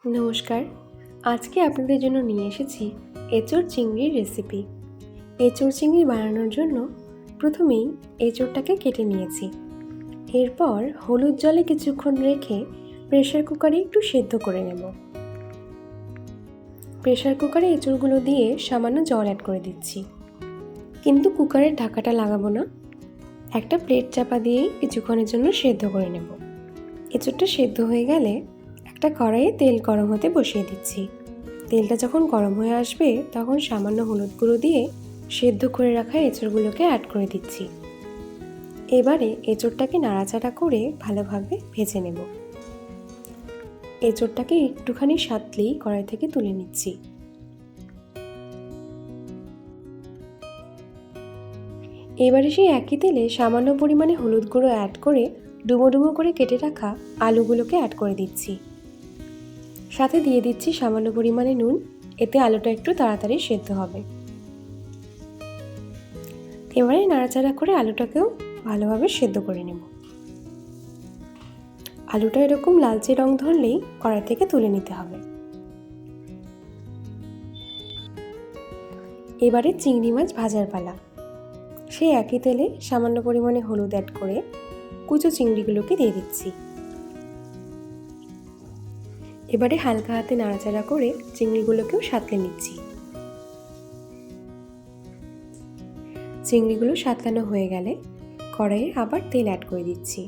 নমস্কার। আজকে আপনাদের জন্য নিয়ে এসেছি এঁচোড় চিংড়ির রেসিপি। এঁচোড় চিংড়ি বানানোর জন্য প্রথমেই এঁচোড়টাকে কেটে নিয়েছি। এরপর হলুদ জলে কিছুক্ষণ রেখে প্রেসার কুকারে একটু সেদ্ধ করে নেব। প্রেসার কুকারে এঁচোড়গুলো দিয়ে সামান্য জল অ্যাড করে দিচ্ছি, কিন্তু কুকারের ঢাকাটা লাগাবো না। একটা প্লেট চাপা দিয়েই কিছুক্ষণের জন্য সেদ্ধ করে নেব। এঁচোড়টা সেদ্ধ হয়ে গেলে একটা কড়াইয়ে তেল গরম হতে বসিয়ে দিচ্ছি। তেলটা যখন গরম হয়ে আসবে তখন সামান্য হলুদ গুঁড়ো দিয়ে সেদ্ধ করে রাখা এঁচোড়গুলোকে অ্যাড করে দিচ্ছি। এবারে এঁচোড়টাকে নাড়াচাড়া করে ভালোভাবে ভেজে নেব। এঁচোড়টাকে একটুখানি সাঁতলেই কড়াই থেকে তুলে নিচ্ছি। এবারে সেই একই তেলে সামান্য পরিমাণে হলুদ গুঁড়ো অ্যাড করে ডুমো ডুমো করে কেটে রাখা আলুগুলোকে অ্যাড করে দিচ্ছি। সাথে দিয়ে দিচ্ছি সামান্য পরিমাণে নুন, এতে আলুটা একটু তাড়াতাড়ি সেদ্ধ হবে। এবারে নাড়াচাড়া করে আলুটাকেও ভালোভাবে সেদ্ধ করে নেব। আলুটা এরকম লালচে রং ধরলেই কড়াই থেকে তুলে নিতে হবে। এবারে চিংড়ি মাছ ভাজার পালা। সেই একই তেলে সামান্য পরিমাণে হলুদ অ্যাড করে কুচো চিংড়িগুলোকে দিয়ে দিচ্ছি। এবারে হালকা হাতে নাড়াচাড়া করে চিংড়িগুলোকেও সাঁতলে নিচ্ছি। চিংড়িগুলো সাঁতলানো হয়ে গেলে কড়াইয়ে আবার তেল অ্যাড করে দিচ্ছি।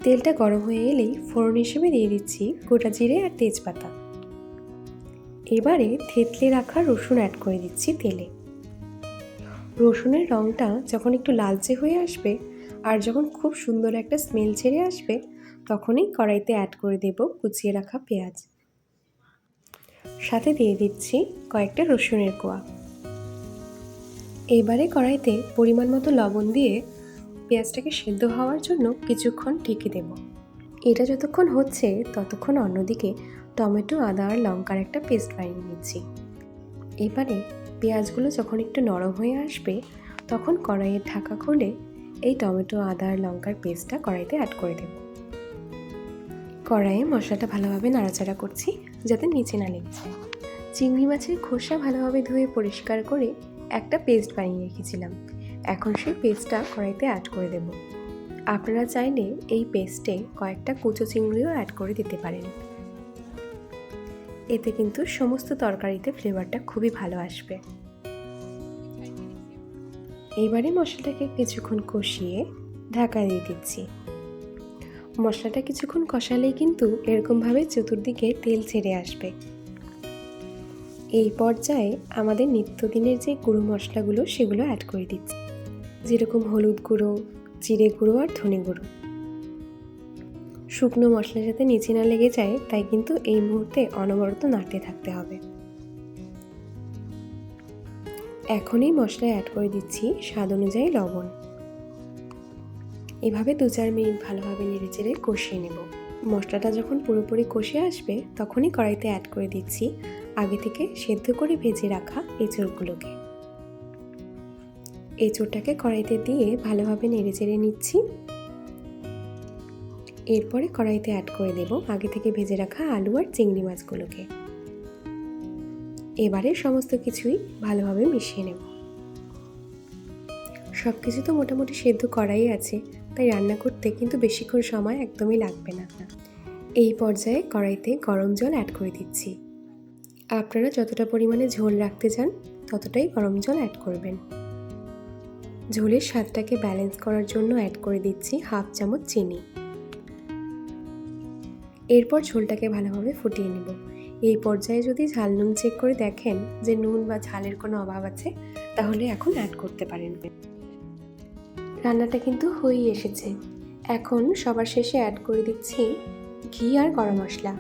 তেলটা গরম হয়ে এলেই ফোড়ন হিসেবে দিয়ে দিচ্ছি গোটা জিরে আর তেজপাতা। এবারে থেতলে রাখা রসুন অ্যাড করে দিচ্ছি তেলে। রসুনের রঙটা যখন একটু লালচে হয়ে আসবে আর যখন খুব সুন্দর একটা স্মেল ছেড়ে আসবে তখনই কড়াইতে অ্যাড করে দেব কুচিয়ে রাখা পেঁয়াজ। সাথে দিয়ে দিচ্ছি কয়েকটা রসুনের কোয়া। এবারে কড়াইতে পরিমাণ মতো লবণ দিয়ে পেঁয়াজটাকে সেদ্ধ হওয়ার জন্য কিছুক্ষণ ঢেকে দেব। এটা যতক্ষণ হচ্ছে ততক্ষণ অন্যদিকে টমেটো, আদা আর লঙ্কার একটা পেস্ট বানিয়ে নিচ্ছি। এবারে পেঁয়াজগুলো যখন একটু নরম হয়ে আসবে তখন কড়াইয়ের ঢাকা খুলে এই টমেটো, আদা আর লঙ্কার পেস্টটা কড়াইতে অ্যাড করে দেব। কড়াইয়ে মশলাটা ভালোভাবে নাড়াচাড়া করছি যাতে নিচে না লেগে যায়। চিংড়ি মাছের খোসা ভালোভাবে ধুয়ে পরিষ্কার করে একটা পেস্ট বানিয়ে রেখেছিলাম। এখন সেই পেস্টটা কড়াইতে অ্যাড করে দেব। আপনারা চাইলে এই পেস্টে কয়েকটা কুচো চিংড়িও অ্যাড করে দিতে পারেন। এতে কিন্তু সমস্ত তরকারিতে ফ্লেভারটা খুবই ভালো আসবে। এইবারে মশলাটাকে কিছুক্ষণ কষিয়ে ঢাকা দিয়ে দিচ্ছি। মশলাটা কিছুক্ষণ কষালেই কিন্তু এরকমভাবে চতুর্দিকে তেল ছেড়ে আসবে। এই পর্যায়ে আমাদের নিত্যদিনের যে গুঁড়ো মশলাগুলো সেগুলো অ্যাড করে দিচ্ছি, যেরকম হলুদ গুঁড়ো, জিরে গুঁড়ো আর ধনে গুঁড়ো। শুকনো মশলার সাথে নিচে না লেগে যায় তাই কিন্তু এই মুহূর্তে অনবরত নাড়তে থাকতে হবে। এখনই মশলায় অ্যাড করে দিচ্ছি স্বাদ অনুযায়ী লবণ। এভাবে 2-4 মিনিট ভালোভাবে নেড়েচেড়ে কষিয়ে নেব। মশলাটা যখন পুরোপুরি কষে আসবে তখনই কড়াইতে অ্যাড করে দিচ্ছি আগে থেকে সেদ্ধ করে ভেজে রাখা এঁচোড়গুলোকে। এঁচোড়টাকে কড়াইতে দিয়ে ভালোভাবে নেড়েচেড়ে নিচ্ছি। এরপরে কড়াইতে অ্যাড করে দেব আগে থেকে ভেজে রাখা আলু আর চিংড়ি মাছগুলোকে। এবারে সমস্ত কিছুই ভালোভাবে মিশিয়ে নেব। সব কিছু তো মোটামুটি সেদ্ধ করাই আছে, তাই রান্না করতে কিন্তু বেশিক্ষণ সময় একদমই লাগবে না। এই পর্যায়ে কড়াইতে গরম জল অ্যাড করে দিচ্ছি। আপনারা যতটা পরিমাণে ঝোল রাখতে চান ততটাই গরম জল অ্যাড করবেন। ঝোলের স্বাদটাকে ব্যালেন্স করার জন্য অ্যাড করে দিচ্ছি 1/2 চামচ চিনি। এরপর ঝোলটাকে ভালোভাবে ফুটিয়ে নেব। এই পর্যায়ে যদি ঝাল নুন চেক করে দেখেন যে নুন বা ঝালের কোনো অভাব আছে তাহলে এখন অ্যাড করতে পারেন। রান্নাটা কিন্তু হয়েই এসেছে। এখন সবার শেষে অ্যাড করে দিচ্ছি ঘি আর গরম মশলা।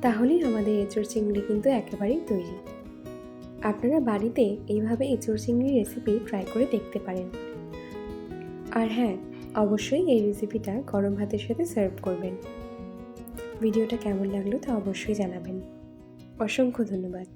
তাহলেই আমাদের এঁচোড় চিংড়ি কিন্তু একেবারেই তৈরি। আপনারা বাড়িতে এইভাবে এঁচোড় চিংড়ির রেসিপি ট্রাই করে দেখতে পারেন। আর হ্যাঁ, অবশ্যই এই রেসিপিটা গরম ভাতের সাথে সার্ভ করবেন। ভিডিওটা কেমন লাগলো তা অবশ্যই জানাবেন। অসংখ্য ধন্যবাদ।